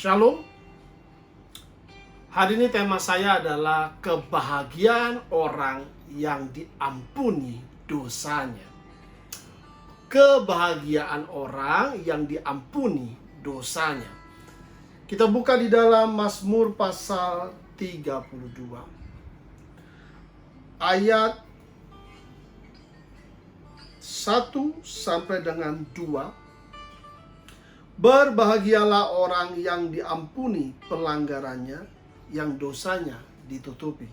Shalom. Hari ini tema saya adalah kebahagiaan orang yang diampuni dosanya. Kebahagiaan orang yang diampuni dosanya. Kita buka di dalam Mazmur pasal 32. Ayat 1 sampai dengan 2. Berbahagialah orang yang diampuni pelanggarannya, yang dosanya ditutupi.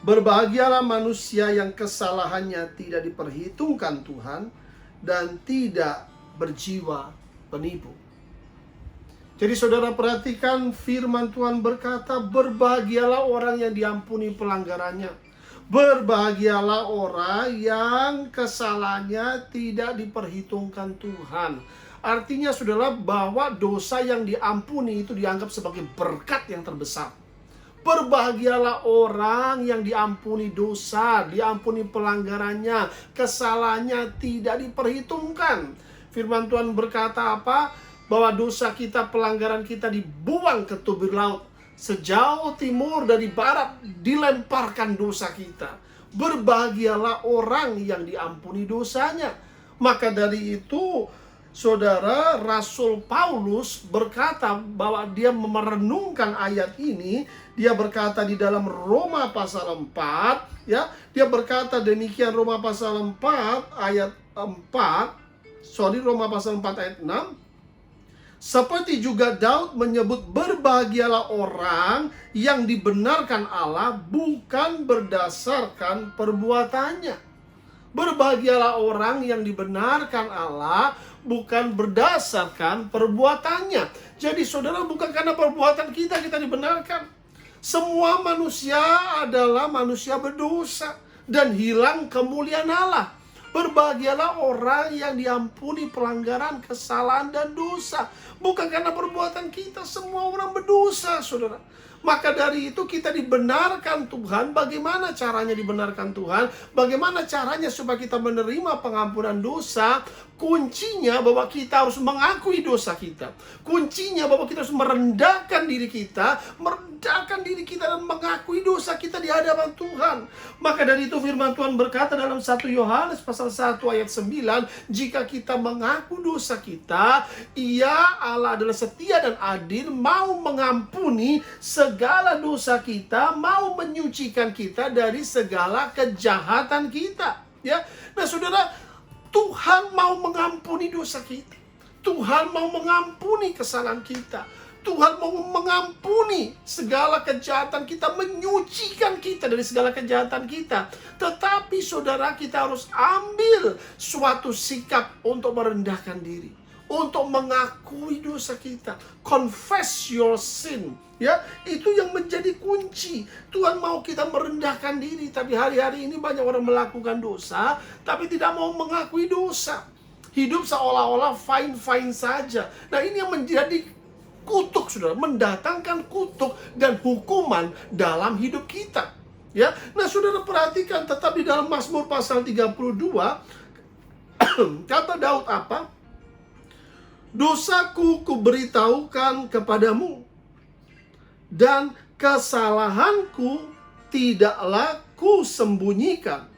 Berbahagialah manusia yang kesalahannya tidak diperhitungkan Tuhan dan tidak berjiwa penipu. Jadi saudara perhatikan firman Tuhan berkata, berbahagialah orang yang diampuni pelanggarannya. Berbahagialah orang yang kesalahannya tidak diperhitungkan Tuhan. Artinya saudara bahwa dosa yang diampuni itu dianggap sebagai berkat yang terbesar. Berbahagialah orang yang diampuni dosa, diampuni pelanggarannya, kesalahannya tidak diperhitungkan. Firman Tuhan berkata apa? Bahwa dosa kita, pelanggaran kita dibuang ke tubir laut. Sejauh timur dari barat dilemparkan dosa kita. Berbahagialah orang yang diampuni dosanya. Maka dari itu saudara, Rasul Paulus berkata bahwa dia merenungkan ayat ini. Dia berkata di dalam Roma pasal 4, ya, dia berkata demikian, Roma pasal 4 ayat 4, Roma pasal 4 ayat 6. Seperti juga Daud menyebut, berbahagialah orang yang dibenarkan Allah bukan berdasarkan perbuatannya. Berbahagialah orang yang dibenarkan Allah bukan berdasarkan perbuatannya. Jadi saudara, bukan karena perbuatan kita dibenarkan. Semua manusia adalah manusia berdosa dan hilang kemuliaan Allah. Berbahagialah orang yang diampuni pelanggaran, kesalahan, dan dosa. Bukan karena perbuatan kita, semua orang berdosa, saudara. Maka dari itu kita dibenarkan Tuhan. Bagaimana caranya dibenarkan Tuhan? Bagaimana caranya supaya kita menerima pengampunan dosa? Kuncinya bahwa kita harus mengakui dosa kita. Kuncinya bahwa kita harus merendahkan diri kita, dan mengakui dosa kita di hadapan Tuhan. Maka dari itu firman Tuhan berkata dalam 1 Yohanes pasal 1 ayat 9, jika kita mengaku dosa kita, Ia, Allah, adalah setia dan adil, mau mengampuni segala dosa kita, mau menyucikan kita dari segala kejahatan kita. Ya, nah saudara, Tuhan mau mengampuni dosa kita. Tuhan mau mengampuni kesalahan kita. Tuhan mau mengampuni segala kejahatan kita, menyucikan kita dari segala kejahatan kita. Tetapi saudara, kita harus ambil suatu sikap untuk merendahkan diri, untuk mengakui dosa kita. Confess your sin. Ya, itu yang menjadi kunci. Tuhan mau kita merendahkan diri, tapi hari-hari ini banyak orang melakukan dosa, tapi tidak mau mengakui dosa. Hidup seolah-olah fine-fine saja. Nah, ini yang menjadi kutuk, saudara, mendatangkan kutuk dan hukuman dalam hidup kita. Ya, nah saudara perhatikan, tetap di dalam Mazmur pasal 32, kata Daud apa? Dosaku kuberitahukan kepadamu, dan kesalahanku tidaklah kusembunyikan.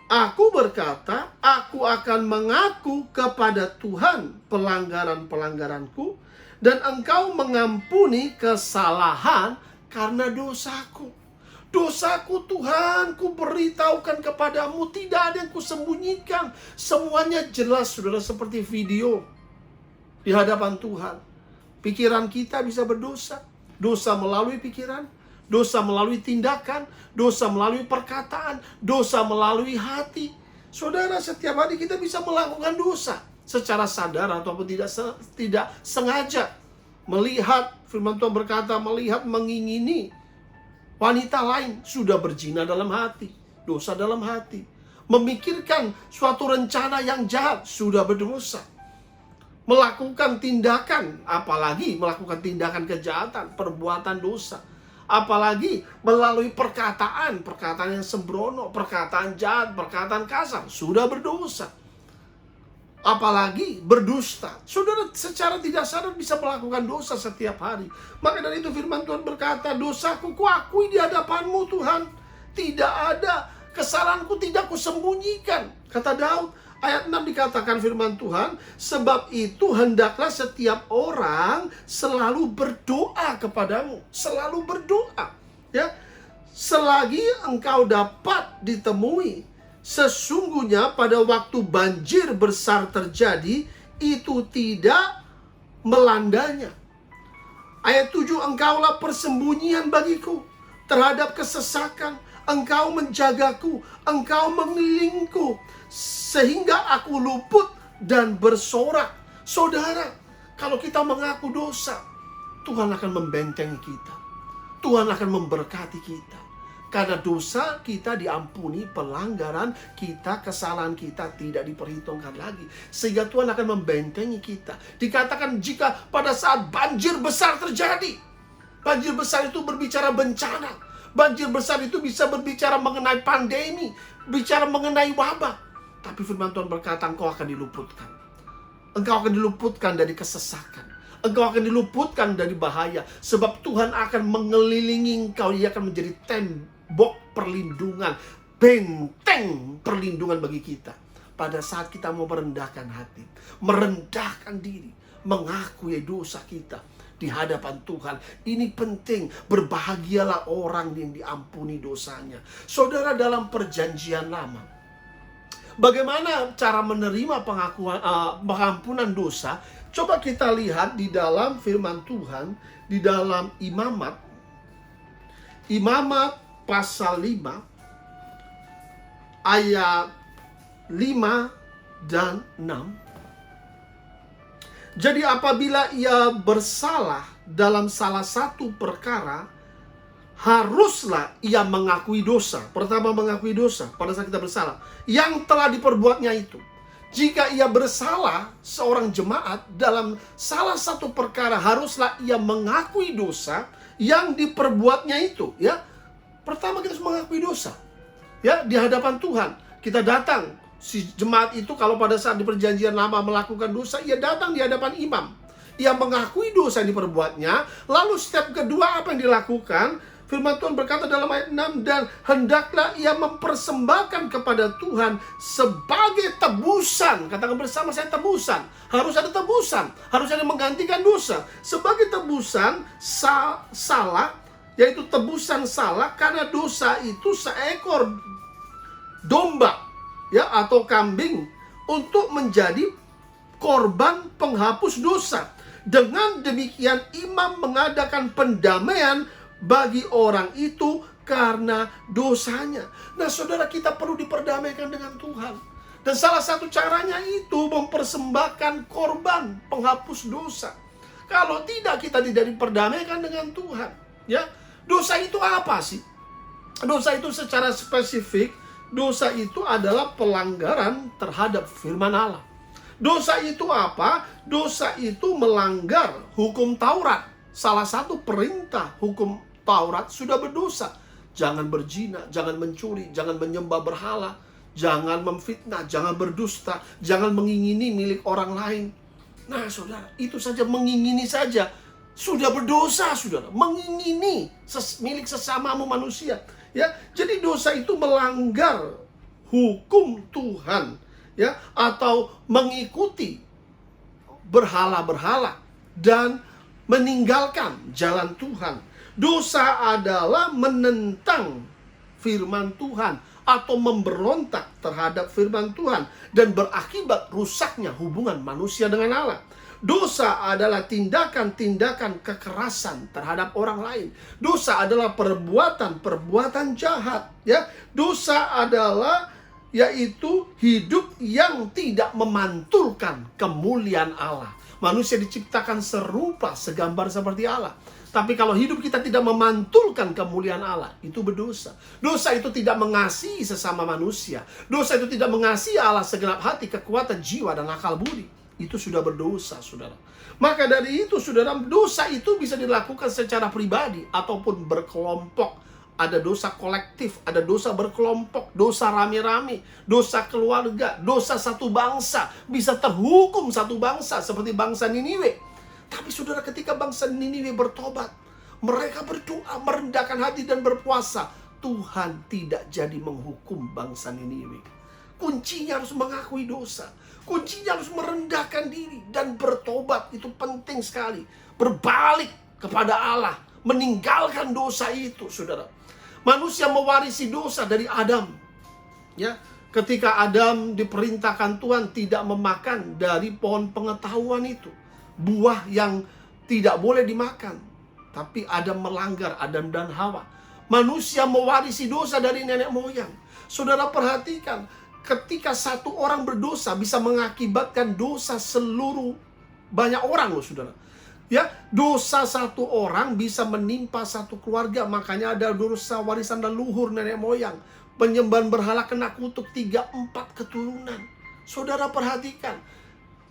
Aku berkata, aku akan mengaku kepada Tuhan pelanggaran-pelanggaranku, dan Engkau mengampuni kesalahan karena dosaku. Dosaku Tuhan, ku beritahukan kepadamu, tidak ada yang kusembunyikan. Semuanya jelas, saudara, seperti video di hadapan Tuhan. Pikiran kita bisa berdosa. Dosa melalui pikiran, dosa melalui tindakan, dosa melalui perkataan, dosa melalui hati. Saudara, setiap hari kita bisa melakukan dosa secara sadar ataupun tidak sengaja. Melihat, firman Tuhan berkata, melihat, mengingini wanita lain, sudah berzina dalam hati, dosa dalam hati. Memikirkan suatu rencana yang jahat, sudah berdosa. Melakukan tindakan, apalagi melakukan tindakan kejahatan, perbuatan dosa. Apalagi melalui perkataan yang sembrono, perkataan jahat, perkataan kasar, sudah berdosa. apalagi berdusta. Saudara secara tidak sadar bisa melakukan dosa setiap hari. Maka dari itu firman Tuhan berkata, dosaku kuakui di hadapan-Mu Tuhan. Tidak ada kesalahanku, tidak kusembunyikan. Kata Daud, ayat 6 dikatakan firman Tuhan, sebab itu hendaklah setiap orang selalu berdoa kepadamu. Selalu berdoa. Ya, selagi engkau dapat ditemui, sesungguhnya pada waktu banjir besar terjadi, itu tidak melandanya. Ayat 7, engkaulah persembunyian bagiku terhadap kesesakan. Engkau menjagaku, engkau mengelilingku, sehingga aku luput dan bersorak. Saudara, kalau kita mengaku dosa, Tuhan akan membentengi kita. Tuhan akan memberkati kita. Karena dosa kita diampuni, pelanggaran kita, kesalahan kita tidak diperhitungkan lagi. Sehingga Tuhan akan membentengi kita. Dikatakan jika pada saat banjir besar terjadi, banjir besar itu berbicara bencana. Banjir besar itu bisa berbicara mengenai pandemi, bicara mengenai wabah. Tapi firman Tuhan berkata, engkau akan diluputkan. Engkau akan diluputkan dari kesesakan. Engkau akan diluputkan dari bahaya. Sebab Tuhan akan mengelilingi engkau. Dia akan menjadi tembok perlindungan, benteng perlindungan bagi kita. Pada saat kita mau merendahkan hati, merendahkan diri, mengakui dosa kita di hadapan Tuhan. Ini penting. Berbahagialah orang yang diampuni dosanya. Saudara, dalam perjanjian lama, bagaimana cara menerima pengampunan dosa? Coba kita lihat di dalam firman Tuhan, di dalam Imamat. Imamat pasal 5 ayat 5 dan 6. Jadi apabila ia bersalah dalam salah satu perkara, haruslah ia mengakui dosa. Pertama, mengakui dosa pada saat kita bersalah yang telah diperbuatnya itu. Jika ia bersalah, seorang jemaat dalam salah satu perkara, haruslah ia mengakui dosa yang diperbuatnya itu. Ya, pertama kita harus mengakui dosa. Ya, di hadapan Tuhan kita datang. Si jemaat itu kalau pada saat di perjanjian lama melakukan dosa, ia datang di hadapan imam. Ia mengakui dosa yang diperbuatnya. Lalu step kedua apa yang dilakukan? Firman Tuhan berkata dalam ayat 6, dan hendaklah ia mempersembahkan kepada Tuhan sebagai tebusan. Katakan bersama saya, tebusan. Harus ada tebusan. Harus ada menggantikan dosa. Sebagai tebusan salah, yaitu tebusan salah karena dosa itu seekor domba, ya, atau kambing, untuk menjadi korban penghapus dosa. Dengan demikian imam mengadakan pendamaian bagi orang itu karena dosanya. Nah, saudara, kita perlu diperdamaikan dengan Tuhan. Dan salah satu caranya itu mempersembahkan korban penghapus dosa. Kalau tidak, kita tidak diperdamaikan dengan Tuhan. Ya, dosa itu apa sih? Dosa itu secara spesifik, dosa itu adalah pelanggaran terhadap firman Allah. Dosa itu apa? Dosa itu melanggar hukum Taurat. Salah satu perintah hukum Taurat sudah berdosa. Jangan berzina, jangan mencuri, jangan menyembah berhala, jangan memfitnah, jangan berdusta, jangan mengingini milik orang lain. Nah, saudara, itu saja, mengingini saja sudah berdosa, saudara. Mengingini milik sesamamu manusia. Ya, jadi dosa itu melanggar hukum Tuhan, ya, atau mengikuti berhala-berhala dan meninggalkan jalan Tuhan. Dosa adalah menentang firman Tuhan atau memberontak terhadap firman Tuhan dan berakibat rusaknya hubungan manusia dengan Allah. Dosa adalah tindakan-tindakan kekerasan terhadap orang lain. Dosa adalah perbuatan-perbuatan jahat, ya. Dosa adalah yaitu hidup yang tidak memantulkan kemuliaan Allah. Manusia diciptakan serupa, segambar seperti Allah. Tapi kalau hidup kita tidak memantulkan kemuliaan Allah, itu berdosa. Dosa itu tidak mengasihi sesama manusia. Dosa itu tidak mengasihi Allah segenap hati, kekuatan jiwa, dan akal budi. Itu sudah berdosa, saudara. Maka dari itu, saudara, dosa itu bisa dilakukan secara pribadi ataupun berkelompok ada dosa kolektif, ada dosa berkelompok, dosa rame-rame, dosa keluarga, dosa satu bangsa. Bisa terhukum satu bangsa seperti bangsa Niniwe. Tapi saudara, ketika bangsa Niniwe bertobat, mereka berdoa, merendahkan hati dan berpuasa, Tuhan tidak jadi menghukum bangsa Niniwe. Kuncinya harus mengakui dosa. Kuncinya harus merendahkan diri dan bertobat. Itu penting sekali. Berbalik kepada Allah, meninggalkan dosa itu, saudara. Manusia mewarisi dosa dari Adam. Ya, ketika Adam diperintahkan Tuhan tidak memakan dari pohon pengetahuan itu, buah yang tidak boleh dimakan. Tapi Adam melanggar, Adam dan Hawa. Manusia mewarisi dosa dari nenek moyang. Saudara perhatikan, ketika satu orang berdosa bisa mengakibatkan dosa seluruh banyak orang loh, saudara. Ya, dosa satu orang bisa menimpa satu keluarga. Makanya ada dosa warisan leluhur nenek moyang. Penyembahan berhala kena kutuk 3-4 keturunan. Saudara perhatikan,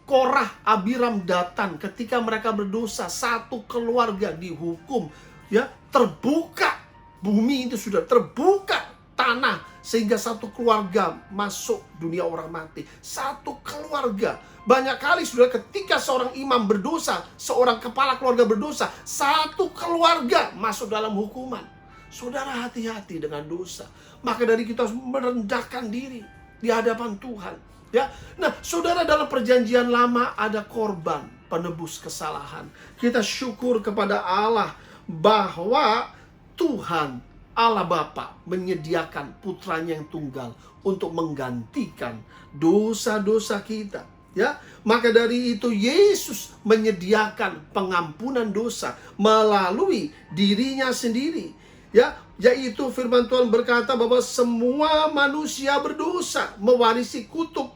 Korah, Abiram, Datan, ketika mereka berdosa, satu keluarga dihukum. Ya, terbuka bumi itu, sudah terbuka tanah, sehingga satu keluarga masuk dunia orang mati. Satu keluarga. Banyak kali sudah, ketika seorang imam berdosa, seorang kepala keluarga berdosa, satu keluarga masuk dalam hukuman. Saudara, hati-hati dengan dosa. Maka dari kita harus merendahkan diri di hadapan Tuhan. Ya, nah, saudara, dalam perjanjian lama ada korban penebus kesalahan. Kita syukur kepada Allah bahwa Tuhan Allah Bapa menyediakan putranya yang tunggal untuk menggantikan dosa-dosa kita. Ya, maka dari itu Yesus menyediakan pengampunan dosa melalui dirinya sendiri. Ya, yaitu firman Tuhan berkata bahwa semua manusia berdosa, mewarisi kutuk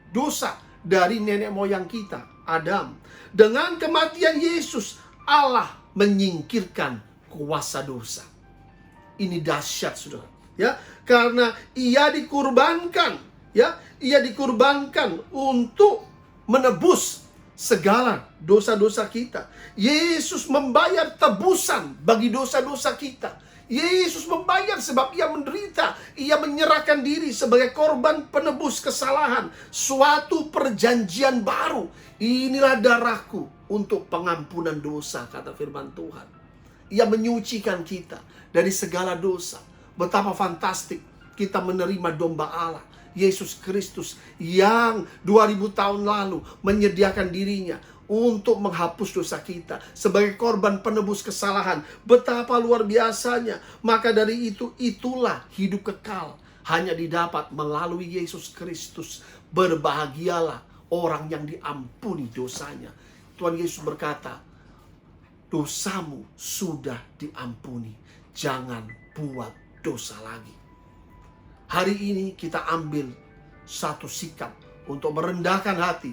dosa dari nenek moyang kita, Adam. Dengan kematian Yesus, Allah menyingkirkan kuasa dosa. Ini dahsyat, saudara. Ya, karena ia dikurbankan. Ya, ia dikurbankan untuk menebus segala dosa-dosa kita. Yesus membayar tebusan bagi dosa-dosa kita. Yesus membayar sebab ia menderita. Ia menyerahkan diri sebagai korban penebus kesalahan. Suatu perjanjian baru. Inilah darahku untuk pengampunan dosa, kata firman Tuhan. Ia menyucikan kita dari segala dosa. Betapa fantastik kita menerima domba Allah, Yesus Kristus, yang 2000 tahun lalu menyediakan dirinya untuk menghapus dosa kita sebagai korban penebus kesalahan. Betapa luar biasanya. Maka dari itu, itulah hidup kekal hanya didapat melalui Yesus Kristus. Berbahagialah orang yang diampuni dosanya. Tuhan Yesus berkata, dosamu sudah diampuni, jangan buat dosa lagi. Hari ini kita ambil satu sikap untuk merendahkan hati,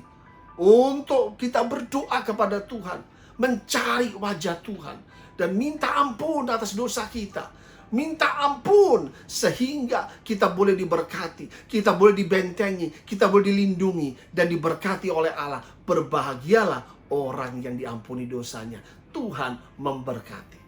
untuk kita berdoa kepada Tuhan, mencari wajah Tuhan, dan minta ampun atas dosa kita. Minta ampun sehingga kita boleh diberkati, kita boleh dibentengi, kita boleh dilindungi dan diberkati oleh Allah. Berbahagialah orang yang diampuni dosanya. Tuhan memberkati.